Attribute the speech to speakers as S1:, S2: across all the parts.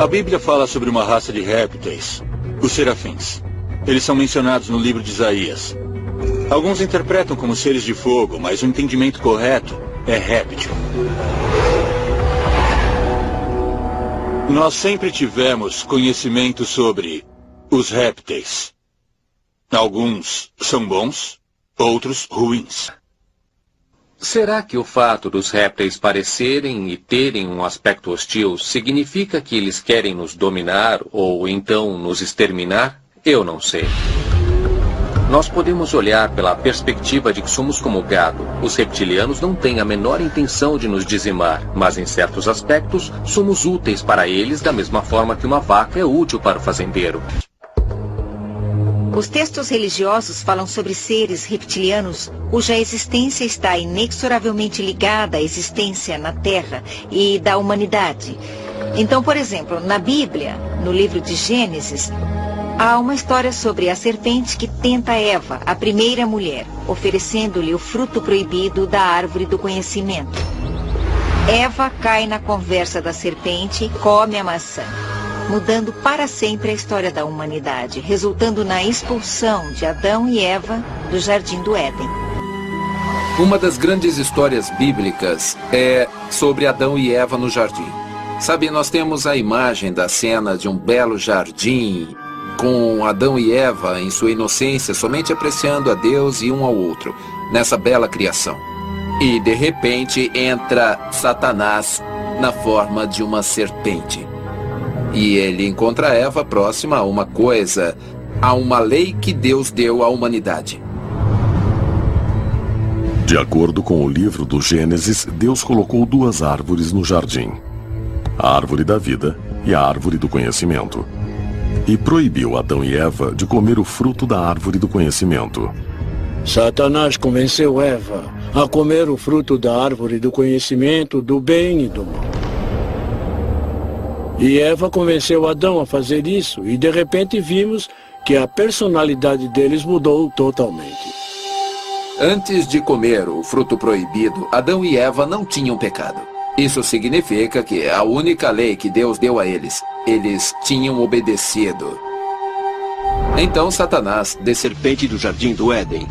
S1: A Bíblia fala sobre uma raça de répteis, os serafins. Eles são mencionados no livro de Isaías. Alguns interpretam como seres de fogo, mas o entendimento correto é réptil. Nós sempre tivemos conhecimento sobre os répteis. Alguns são bons, outros ruins.
S2: Será que o fato dos répteis parecerem e terem um aspecto hostil significa que eles querem nos dominar ou então nos exterminar? Eu não sei. Nós podemos olhar pela perspectiva de que somos como gado. Os reptilianos não têm a menor intenção de nos dizimar, mas em certos aspectos somos úteis para eles da mesma forma que uma vaca é útil para o fazendeiro.
S3: Os textos religiosos falam sobre seres reptilianos cuja existência está inexoravelmente ligada à existência na Terra e da humanidade. Então, por exemplo, na Bíblia, no livro de Gênesis, há uma história sobre a serpente que tenta Eva, a primeira mulher, oferecendo-lhe o fruto proibido da árvore do conhecimento. Eva cai na conversa da serpente e come a maçã, mudando para sempre a história da humanidade, resultando na expulsão de Adão e Eva do Jardim do Éden.
S4: Uma das grandes histórias bíblicas é sobre Adão e Eva no jardim. Sabe, nós temos a imagem da cena de um belo jardim, com Adão e Eva em sua inocência, somente apreciando a Deus e um ao outro, nessa bela criação. E, de repente, entra Satanás na forma de uma serpente. E ele encontra Eva próxima a uma coisa, a uma lei que Deus deu à humanidade.
S5: De acordo com o livro do Gênesis, Deus colocou duas árvores no jardim: a árvore da vida e a árvore do conhecimento. E proibiu Adão e Eva de comer o fruto da árvore do conhecimento.
S6: Satanás convenceu Eva a comer o fruto da árvore do conhecimento do bem e do mal. E Eva convenceu Adão a fazer isso, e de repente vimos que a personalidade deles mudou totalmente.
S4: Antes de comer o fruto proibido, Adão e Eva não tinham pecado. Isso significa que a única lei que Deus deu a eles tinham obedecido. Então Satanás,
S7: serpente do Jardim do Éden.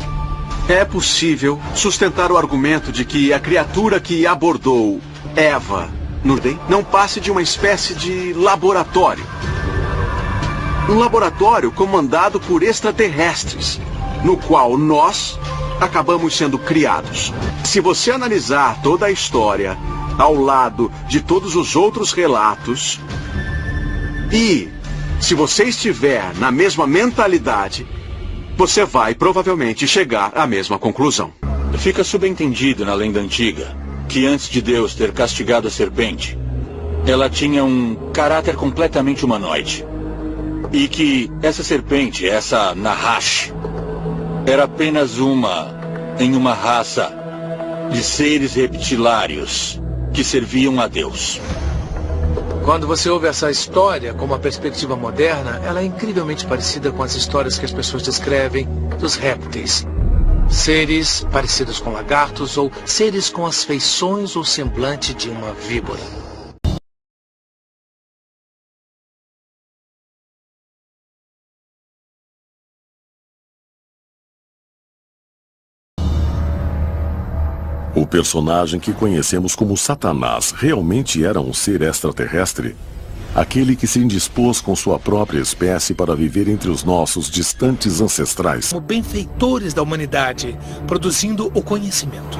S7: É possível sustentar o argumento de que a criatura que abordou Eva no Éden não passe de uma espécie de laboratório. Um laboratório comandado por extraterrestres, no qual nós acabamos sendo criados. Se você analisar toda a história ao lado de todos os outros relatos, e se você estiver na mesma mentalidade, você vai provavelmente chegar à mesma conclusão.
S1: Fica subentendido na lenda antiga que antes de Deus ter castigado a serpente, ela tinha um caráter completamente humanoide. E que essa serpente, essa Nahash, era apenas em uma raça de seres reptilários que serviam a Deus.
S8: Quando você ouve essa história com uma perspectiva moderna, ela é incrivelmente parecida com as histórias que as pessoas descrevem dos répteis. Seres parecidos com lagartos ou seres com as feições ou semblante de uma víbora.
S5: O personagem que conhecemos como Satanás realmente era um ser extraterrestre? Aquele que se indispôs com sua própria espécie para viver entre os nossos distantes ancestrais.
S9: Como benfeitores da humanidade, produzindo o conhecimento.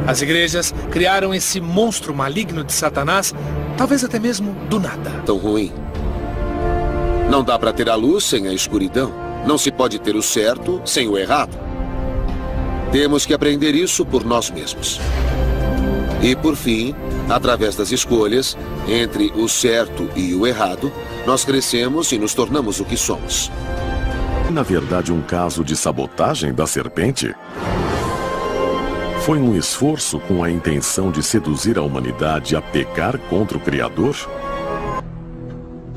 S9: As igrejas criaram esse monstro maligno de Satanás, talvez até mesmo do nada.
S10: Tão ruim. Não dá para ter a luz sem a escuridão. Não se pode ter o certo sem o errado. Temos que aprender isso por nós mesmos. E por fim, através das escolhas entre o certo e o errado, nós crescemos e nos tornamos o que somos.
S5: Na verdade, um caso de sabotagem da serpente? Foi um esforço com a intenção de seduzir a humanidade a pecar contra o Criador?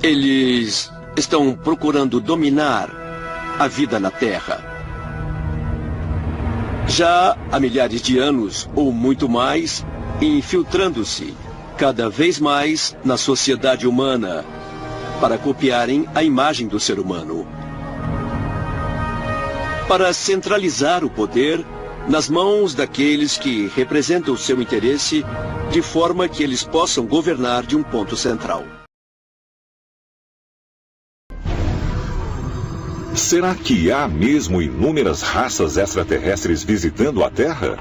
S7: Eles estão procurando dominar a vida na Terra. Já há milhares de anos, ou muito mais, infiltrando-se
S11: cada vez mais na sociedade humana para copiarem a imagem do ser humano. Para centralizar o poder nas mãos daqueles que representam o seu interesse, de forma que eles possam governar de um ponto central.
S12: Será que há mesmo inúmeras raças extraterrestres visitando a Terra?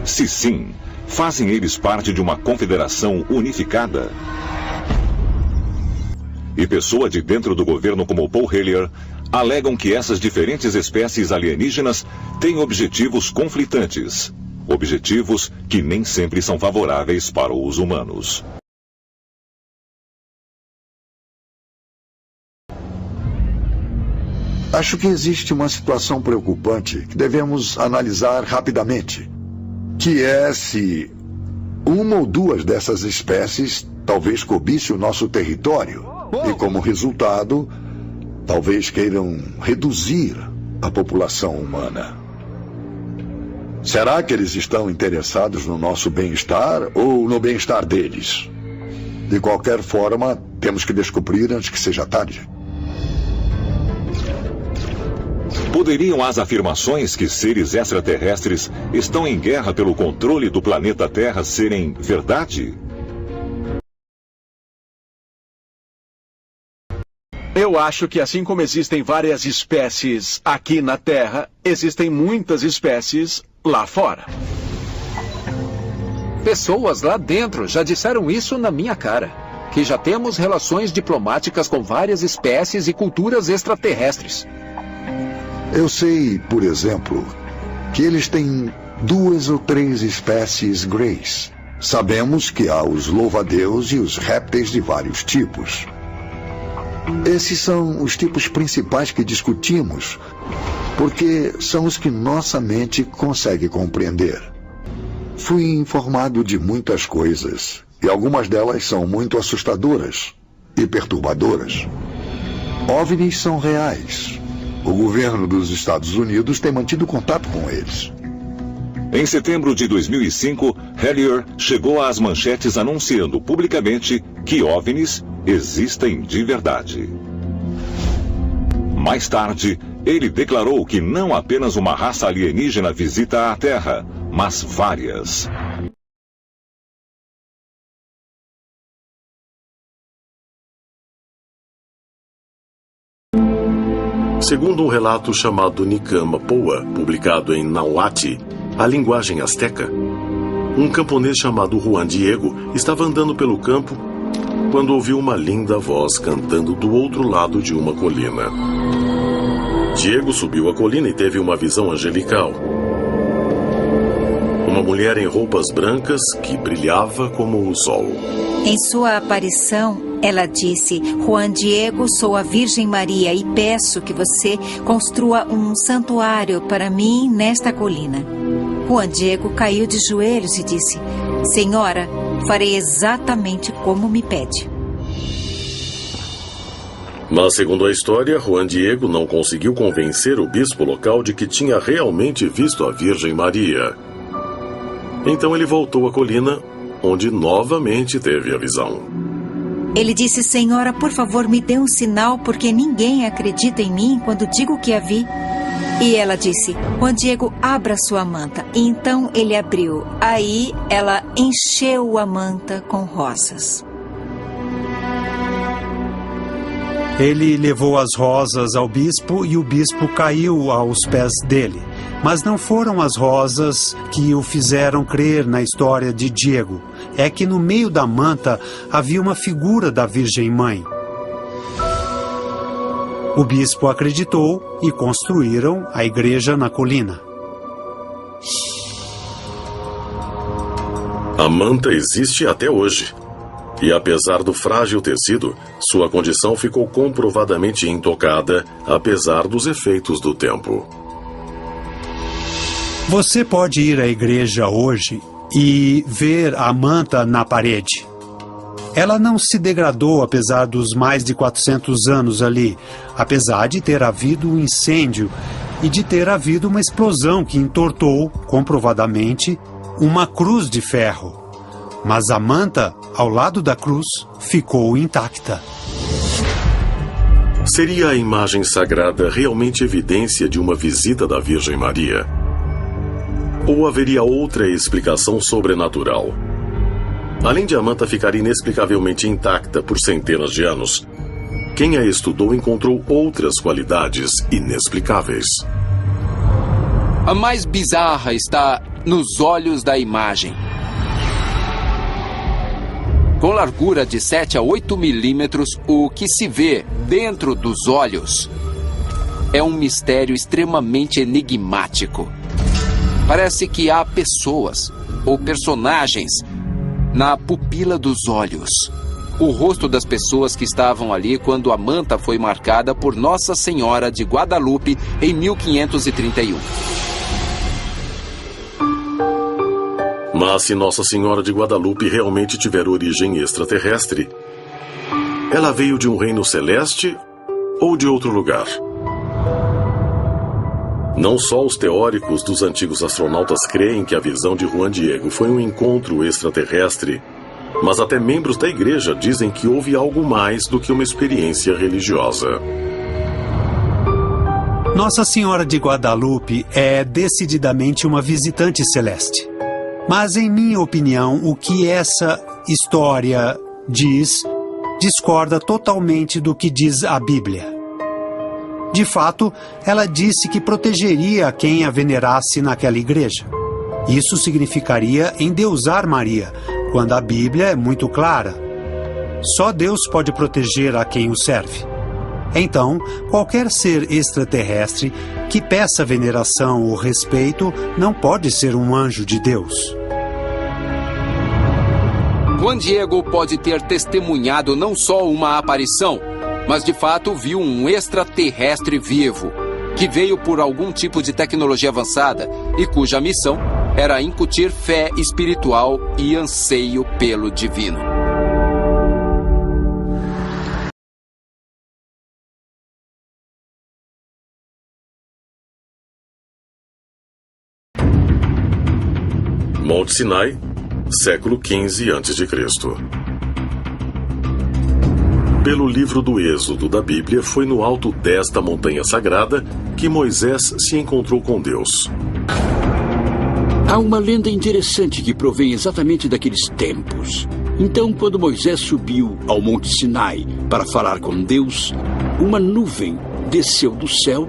S12: Se sim, fazem eles parte de uma confederação unificada? E pessoas de dentro do governo como Paul Hellyer alegam que essas diferentes espécies alienígenas têm objetivos conflitantes. Objetivos que nem sempre são favoráveis para os humanos.
S13: Acho que existe uma situação preocupante que devemos analisar rapidamente, que é se uma ou duas dessas espécies talvez cobisse o nosso território e, como resultado, talvez queiram reduzir a população humana. Será que eles estão interessados no nosso bem-estar ou no bem-estar deles? De qualquer forma, temos que descobrir antes que seja tarde.
S12: Poderiam as afirmações que seres extraterrestres estão em guerra pelo controle do planeta Terra serem verdade?
S7: Eu acho que assim como existem várias espécies aqui na Terra, existem muitas espécies lá fora.
S4: Pessoas lá dentro já disseram isso na minha cara. Que já temos relações diplomáticas com várias espécies e culturas extraterrestres.
S13: Eu sei, por exemplo, que eles têm 2 ou 3 espécies greys. Sabemos que há os louva-a-Deus e os répteis de vários tipos. Esses são os tipos principais que discutimos, porque são os que nossa mente consegue compreender. Fui informado de muitas coisas, e algumas delas são muito assustadoras e perturbadoras. OVNIs são reais. O governo dos Estados Unidos tem mantido contato com eles.
S12: Em setembro de 2005, Hellyer chegou às manchetes anunciando publicamente que OVNIs existem de verdade. Mais tarde, ele declarou que não apenas uma raça alienígena visita a Terra, mas várias.
S5: Segundo um relato chamado Nicama Poa, publicado em Nahuatl, a linguagem asteca, um camponês chamado Juan Diego estava andando pelo campo quando ouviu uma linda voz cantando do outro lado de uma colina. Diego subiu a colina e teve uma visão angelical. Uma mulher em roupas brancas que brilhava como o sol.
S3: Em sua aparição, ela disse: Juan Diego, sou a Virgem Maria e peço que você construa um santuário para mim nesta colina. Juan Diego caiu de joelhos e disse: Senhora, farei exatamente como me pede.
S5: Mas, segundo a história, Juan Diego não conseguiu convencer o bispo local de que tinha realmente visto a Virgem Maria. Então ele voltou à colina, onde novamente teve a visão.
S3: Ele disse: Senhora, por favor, me dê um sinal, porque ninguém acredita em mim quando digo que a vi. E ela disse: Juan Diego, abra sua manta. E então ele abriu. Aí ela encheu a manta com rosas.
S14: Ele levou as rosas ao bispo e o bispo caiu aos pés dele. Mas não foram as rosas que o fizeram crer na história de Diego. É que no meio da manta havia uma figura da Virgem Mãe. O bispo acreditou e construíram a igreja na colina.
S5: A manta existe até hoje. E apesar do frágil tecido, sua condição ficou comprovadamente intocada, apesar dos efeitos do tempo.
S14: Você pode ir à igreja hoje e ver a manta na parede. Ela não se degradou apesar dos mais de 400 anos ali, apesar de ter havido um incêndio e de ter havido uma explosão que entortou, comprovadamente, uma cruz de ferro. mas a manta, ao lado da cruz, ficou intacta.
S5: Seria a imagem sagrada realmente evidência de uma visita da Virgem Maria? Ou haveria outra explicação sobrenatural? Além de a manta ficar inexplicavelmente intacta por centenas de anos, quem a estudou encontrou outras qualidades inexplicáveis.
S4: A mais bizarra está nos olhos da imagem. Com largura de 7 a 8 milímetros, o que se vê dentro dos olhos é um mistério extremamente enigmático. Parece que há pessoas ou personagens na pupila dos olhos. O rosto das pessoas que estavam ali quando a manta foi marcada por Nossa Senhora de Guadalupe em 1531.
S5: Mas se Nossa Senhora de Guadalupe realmente tiver origem extraterrestre, ela veio de um reino celeste ou de outro lugar? Não só os teóricos dos antigos astronautas creem que a visão de Juan Diego foi um encontro extraterrestre, mas até membros da igreja dizem que houve algo mais do que uma experiência religiosa.
S14: Nossa Senhora de Guadalupe é decididamente uma visitante celeste. Mas, em minha opinião, o que essa história diz discorda totalmente do que diz a Bíblia. De fato, ela disse que protegeria quem a venerasse naquela igreja. Isso significaria endeusar Maria, quando a Bíblia é muito clara. Só Deus pode proteger a quem o serve. Então, qualquer ser extraterrestre que peça veneração ou respeito não pode ser um anjo de Deus.
S4: Juan Diego pode ter testemunhado não só uma aparição, mas de fato viu um extraterrestre vivo, que veio por algum tipo de tecnologia avançada e cuja missão era incutir fé espiritual e anseio pelo divino.
S5: Monte Sinai, século XV a.C. Pelo livro do Êxodo da Bíblia, foi no alto desta montanha sagrada que Moisés se encontrou com Deus.
S15: Há uma lenda interessante que provém exatamente daqueles tempos. Então, quando Moisés subiu ao Monte Sinai para falar com Deus, uma nuvem desceu do céu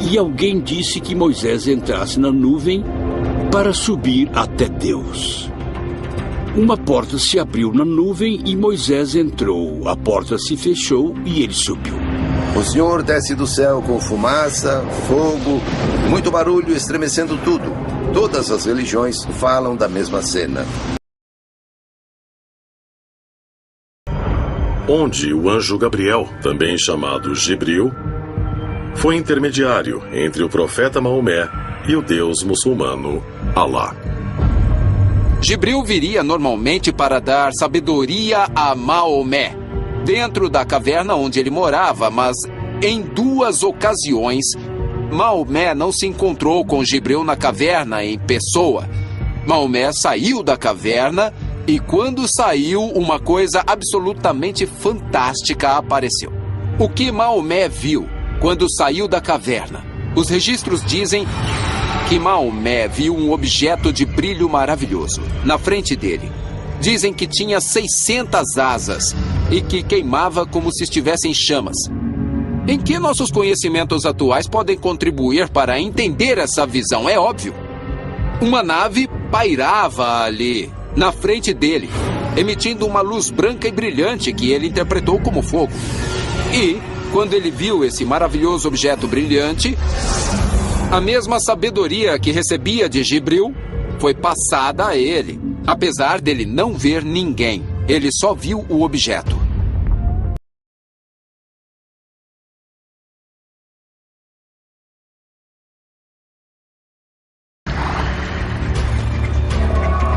S15: e alguém disse que Moisés entrasse na nuvem para subir até Deus. Uma porta se abriu na nuvem e Moisés entrou. A porta se fechou e ele subiu.
S16: O Senhor desce do céu com fumaça, fogo, muito barulho, estremecendo tudo. Todas as religiões falam da mesma cena.
S5: Onde o anjo Gabriel, também chamado Gibril, foi intermediário entre o profeta Maomé e o deus muçulmano Alá.
S4: Gibril viria normalmente para dar sabedoria a Maomé, dentro da caverna onde ele morava, mas em 2 ocasiões, Maomé não se encontrou com Gibril na caverna em pessoa. Maomé saiu da caverna e quando saiu, uma coisa absolutamente fantástica apareceu. O que Maomé viu quando saiu da caverna? Os registros dizem que Maomé viu um objeto de brilho maravilhoso na frente dele. Dizem que tinha 600 asas e que queimava como se estivesse em chamas. Em que nossos conhecimentos atuais podem contribuir para entender essa visão? É óbvio. Uma nave pairava ali, na frente dele, emitindo uma luz branca e brilhante que ele interpretou como fogo. E, quando ele viu esse maravilhoso objeto brilhante, a mesma sabedoria que recebia de Gibril foi passada a ele, apesar dele não ver ninguém. Ele só viu o objeto.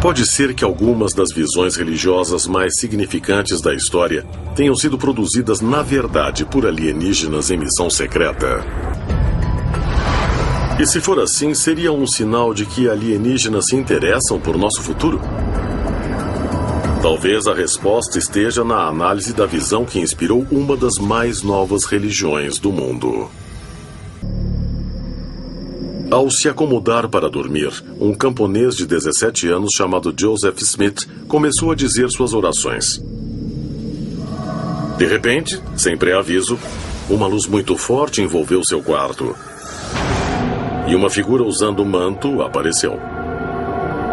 S5: Pode ser que algumas das visões religiosas mais significantes da história tenham sido produzidas, na verdade, por alienígenas em missão secreta. E se for assim, seria um sinal de que alienígenas se interessam por nosso futuro? Talvez a resposta esteja na análise da visão que inspirou uma das mais novas religiões do mundo. Ao se acomodar para dormir, um camponês de 17 anos chamado Joseph Smith começou a dizer suas orações. De repente, sem pré-aviso, uma luz muito forte envolveu seu quarto. E uma figura usando um manto apareceu.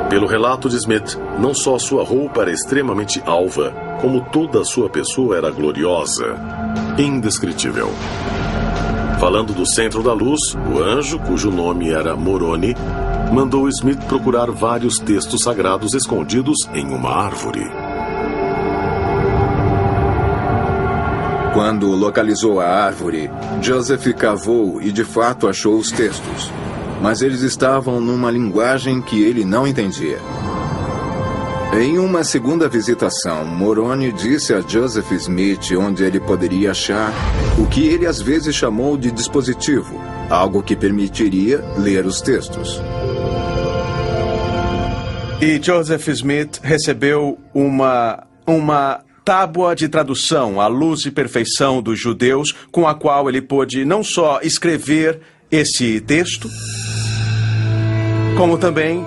S5: Pelo relato de Smith, não só sua roupa era extremamente alva, como toda a sua pessoa era gloriosa, indescritível. Falando do centro da luz, o anjo, cujo nome era Moroni, mandou Smith procurar vários textos sagrados escondidos em uma árvore.
S17: Quando localizou a árvore, Joseph cavou e de fato achou os textos. Mas eles estavam numa linguagem que ele não entendia. Em uma segunda visitação, Moroni disse a Joseph Smith onde ele poderia achar o que ele às vezes chamou de dispositivo, algo que permitiria ler os textos.
S7: E Joseph Smith recebeu uma tábua de tradução à luz e perfeição dos judeus, com a qual ele pôde não só escrever esse texto, como também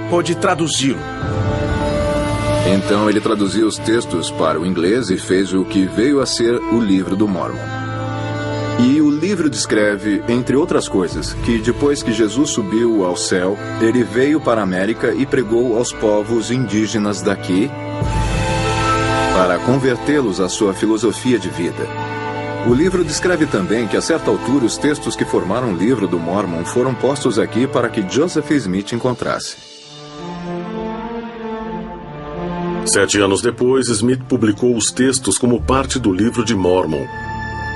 S7: pôde traduzi-lo.
S17: Então ele traduziu os textos para o inglês e fez o que veio a ser o Livro do Mórmon. E o livro descreve, entre outras coisas, que depois que Jesus subiu ao céu, ele veio para a América e pregou aos povos indígenas daqui para convertê-los à sua filosofia de vida. O livro descreve também que, a certa altura, os textos que formaram o Livro do Mórmon foram postos aqui para que Joseph Smith encontrasse.
S5: 7 anos depois, Smith publicou os textos como parte do Livro de Mórmon,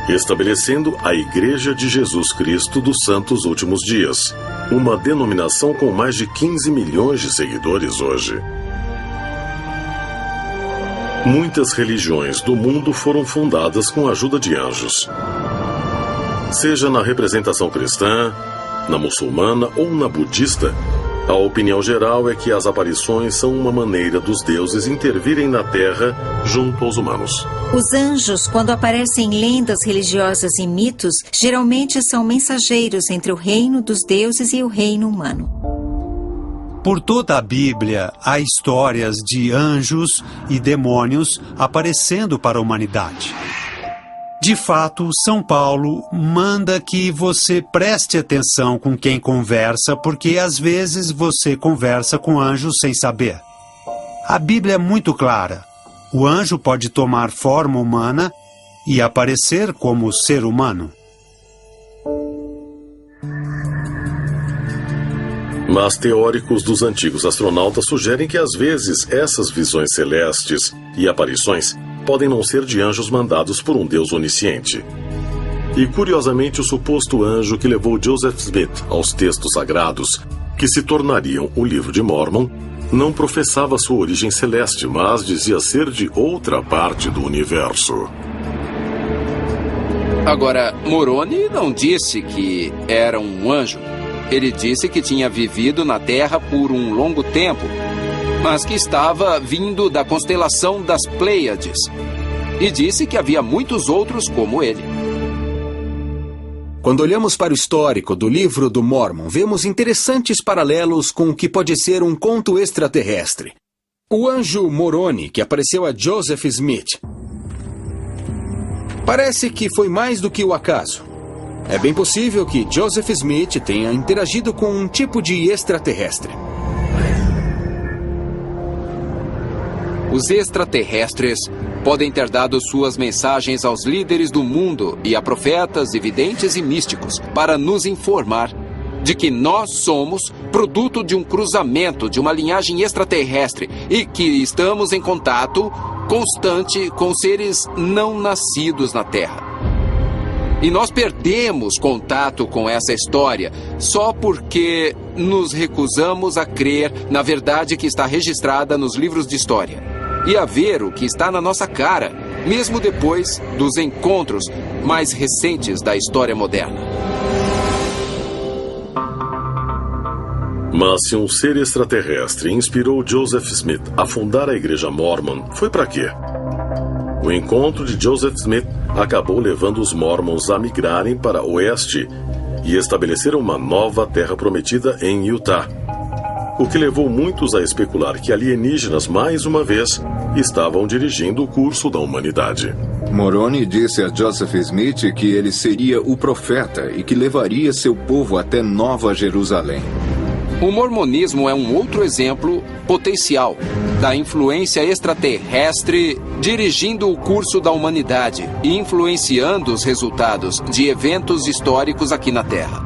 S5: estabelecendo a Igreja de Jesus Cristo dos Santos Últimos Dias, uma denominação com mais de 15 milhões de seguidores hoje. Muitas religiões do mundo foram fundadas com a ajuda de anjos. Seja na representação cristã, na muçulmana ou na budista, a opinião geral é que as aparições são uma maneira dos deuses intervirem na Terra junto aos humanos.
S3: Os anjos, quando aparecem em lendas religiosas e mitos, geralmente são mensageiros entre o reino dos deuses e o reino humano.
S14: Por toda a Bíblia, há histórias de anjos e demônios aparecendo para a humanidade. De fato, São Paulo manda que você preste atenção com quem conversa, porque às vezes você conversa com anjos sem saber. A Bíblia é muito clara. O anjo pode tomar forma humana e aparecer como ser humano.
S5: Mas teóricos dos antigos astronautas sugerem que às vezes essas visões celestes e aparições podem não ser de anjos mandados por um Deus onisciente. E curiosamente, o suposto anjo que levou Joseph Smith aos textos sagrados, que se tornariam o Livro de Mórmon, não professava sua origem celeste, mas dizia ser de outra parte do universo.
S18: Agora, Moroni não disse que era um anjo. Ele disse que tinha vivido na Terra por um longo tempo, mas que estava vindo da constelação das Pleiades. E disse que havia muitos outros como ele.
S19: Quando olhamos para o histórico do Livro do Mórmon, vemos interessantes paralelos com o que pode ser um conto extraterrestre. O anjo Moroni, que apareceu a Joseph Smith, parece que foi mais do que o acaso. É bem possível que Joseph Smith tenha interagido com um tipo de extraterrestre.
S18: Os extraterrestres podem ter dado suas mensagens aos líderes do mundo e a profetas, videntes e místicos para nos informar de que nós somos produto de um cruzamento de uma linhagem extraterrestre e que estamos em contato constante com seres não nascidos na Terra. E nós perdemos contato com essa história só porque nos recusamos a crer na verdade que está registrada nos livros de história e a ver o que está na nossa cara, mesmo depois dos encontros mais recentes da história moderna.
S5: Mas se um ser extraterrestre inspirou Joseph Smith a fundar a Igreja Mormon, foi para quê? O encontro de Joseph Smith acabou levando os Mormons a migrarem para o oeste e estabeleceram uma nova terra prometida em Utah, o que levou muitos a especular que alienígenas, mais uma vez, estavam dirigindo o curso da humanidade.
S17: Moroni disse a Joseph Smith que ele seria o profeta e que levaria seu povo até Nova Jerusalém.
S18: O mormonismo é um outro exemplo potencial da influência extraterrestre dirigindo o curso da humanidade e influenciando os resultados de eventos históricos aqui na Terra.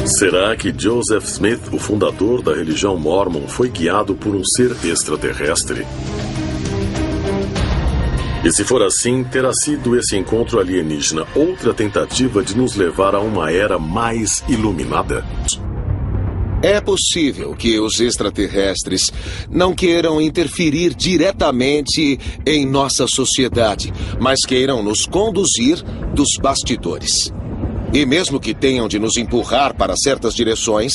S5: Será que Joseph Smith, o fundador da religião Mormon, foi guiado por um ser extraterrestre? E se for assim, terá sido esse encontro alienígena outra tentativa de nos levar a uma era mais iluminada?
S10: É possível que os extraterrestres não queiram interferir diretamente em nossa sociedade, mas queiram nos conduzir dos bastidores. E mesmo que tenham de nos empurrar para certas direções,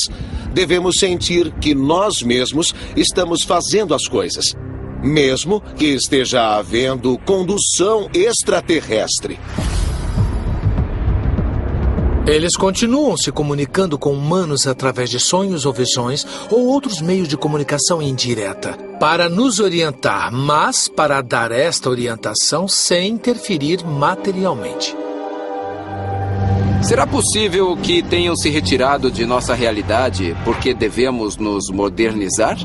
S10: devemos sentir que nós mesmos estamos fazendo as coisas, mesmo que esteja havendo condução extraterrestre.
S8: Eles continuam se comunicando com humanos através de sonhos ou visões ou outros meios de comunicação indireta, para nos orientar, mas para dar esta orientação sem interferir materialmente.
S18: Será possível que tenham se retirado de nossa realidade porque devemos nos modernizar?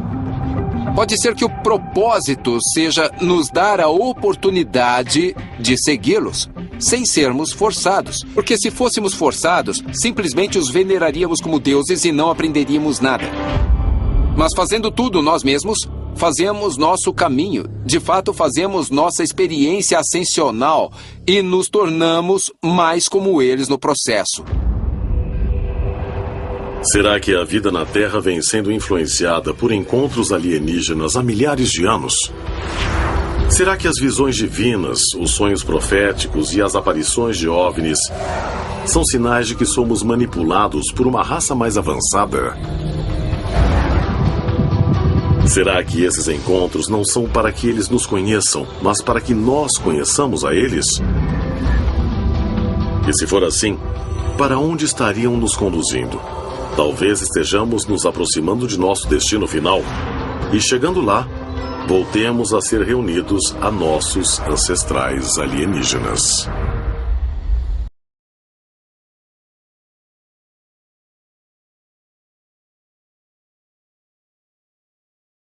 S18: Pode ser que o propósito seja nos dar a oportunidade de segui-los, sem sermos forçados. Porque se fôssemos forçados, simplesmente os veneraríamos como deuses e não aprenderíamos nada. Mas fazendo tudo nós mesmos, fazemos nosso caminho. De fato, fazemos nossa experiência ascensional e nos tornamos mais como eles no processo.
S5: Será que a vida na Terra vem sendo influenciada por encontros alienígenas há milhares de anos? Será que as visões divinas, os sonhos proféticos e as aparições de OVNIs são sinais de que somos manipulados por uma raça mais avançada? Será que esses encontros não são para que eles nos conheçam, mas para que nós conheçamos a eles? E se for assim, para onde estariam nos conduzindo? Talvez estejamos nos aproximando de nosso destino final. E chegando lá, voltemos a ser reunidos a nossos ancestrais alienígenas.